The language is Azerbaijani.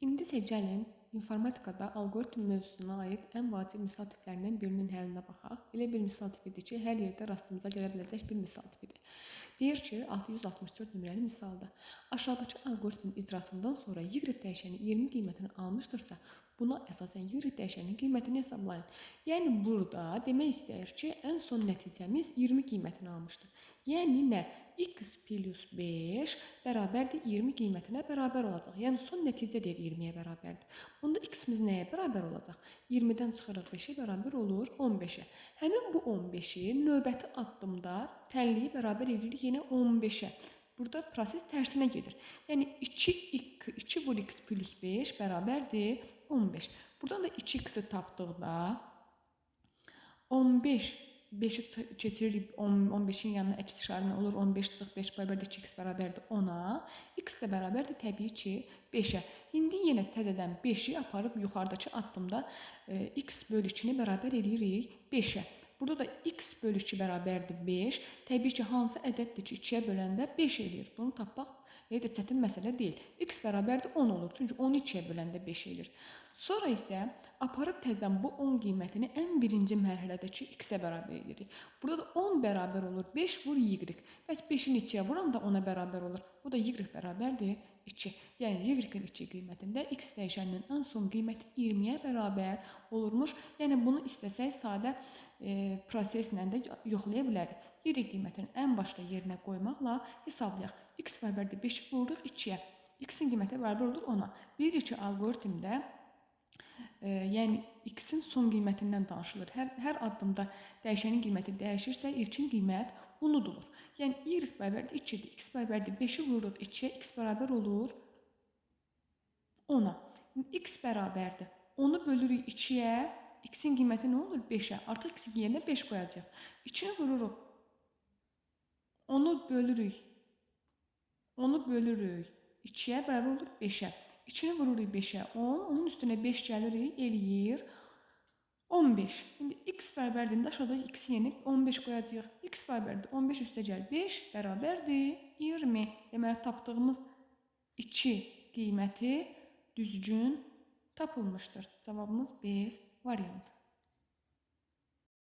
İndi isə gəlin informatikada alqoritm mövzusuna aid ən vacib misal tiplərindən birinin həllinə baxaq. Elə bir misal tipidir ki, hər yerdə rastımıza gələ biləcək bir misal tipidir. Deyir ki, 664 nömrəli misalda aşağıdakı alqoritmin icrasından sonra y dəyişəni 20 qiymətini almışdırsa, buna əsasən y dəyişəninin qiymətini hesablayın. Yəni burada demək istəyir ki, ən son nəticəmiz 20 qiymətini almışdır. Yəni nə? X plus 5 bərabərdir 20 qiymətinə bərabər olacaq. Yəni son nəticə deyir 20-yə bərabərdir. Bunda x-imiz nəyə bərabər olacaq? 20-dən çıxırıq 5-ə bərabər olur 15-ə. Həmin bu 15-i növbəti addımda tənliyi bərabər edirik yenə 15-ə. Burada proses tərsinə gedir. Yəni 2 vur x plus 5 bərabərdir 15. Buradan da 2x-i tapdıqda 15 5-i keçiririk 15-in yanına əks işarəni olur. 15 çıx 5 bərabərdir 2x bərabərdir 10-a. X də bərabərdir təbii ki 5-ə. İndi yenə təzədən 5-i aparıb yuxarıdakı addımda x bölü 2-ni bərabər edirik 5-ə. Burada da x bölü 2 bərabərdir 5. Təbii ki, hansı ədəddir ki, 2-yə böləndə 5 eləyir. Bunu tapmaq elə də çətin məsələ deyil. X bərabərdir 10 olur. Çünki 10-u 2-yə böləndə 5 eləyir. Sonra isə aparıb təzədən bu 10 qiymətini ən birinci mərhələdəki x-ə bərabər edirik. Burada da 10 bərabər olur 5 vur y. Bəs 5-in 2-yə vuran da 10-a bərabər olur. Bu da y bərabərdir 2. Yəni y-in 2 qiymətində x dəyişəninin ən son qiyməti 20-yə bərabər olurmuş. Yəni bunu istəsək sadə proseslə də yoxlaya bilərik. Y qiymətini ən başda yerinə qoymaqla hesablayaq. X bərabərdir 5-i vururuq 2-yə. X-in qiyməti bərabər olur 10-a. Bilirik ki, alqoritmdə yəni x-in son qiymətindən danışılır. Hər addımda dəyişənin qiyməti dəyişirsə, ilkin qiymət unudulur. Yəni y bərabərdir 2-dir. X bərabərdir 5-i vururuq 2-yə, x bərabər olur 10-a. X bərabərdir 10-u bölürük 2-yə, x-in qiyməti nə olur? 5-ə. Artıq x-in yerinə 5 qoyacaq. 2-ni vururuq. 10-u bölürük 2-yə, bərabər olur 5-ə. 2-ni vururuq 5-ə 10, onun üstünə 5 gəlirik, eləyir 15. İndi x bərabərdir, aşağıda x-i yenib 15 qoyacaq. X bərabərdir 15 üstə gəl 5 bərabərdir 20. Deməli, tapdığımız 2 qiyməti düzgün tapılmışdır. Cavabımız B variantı.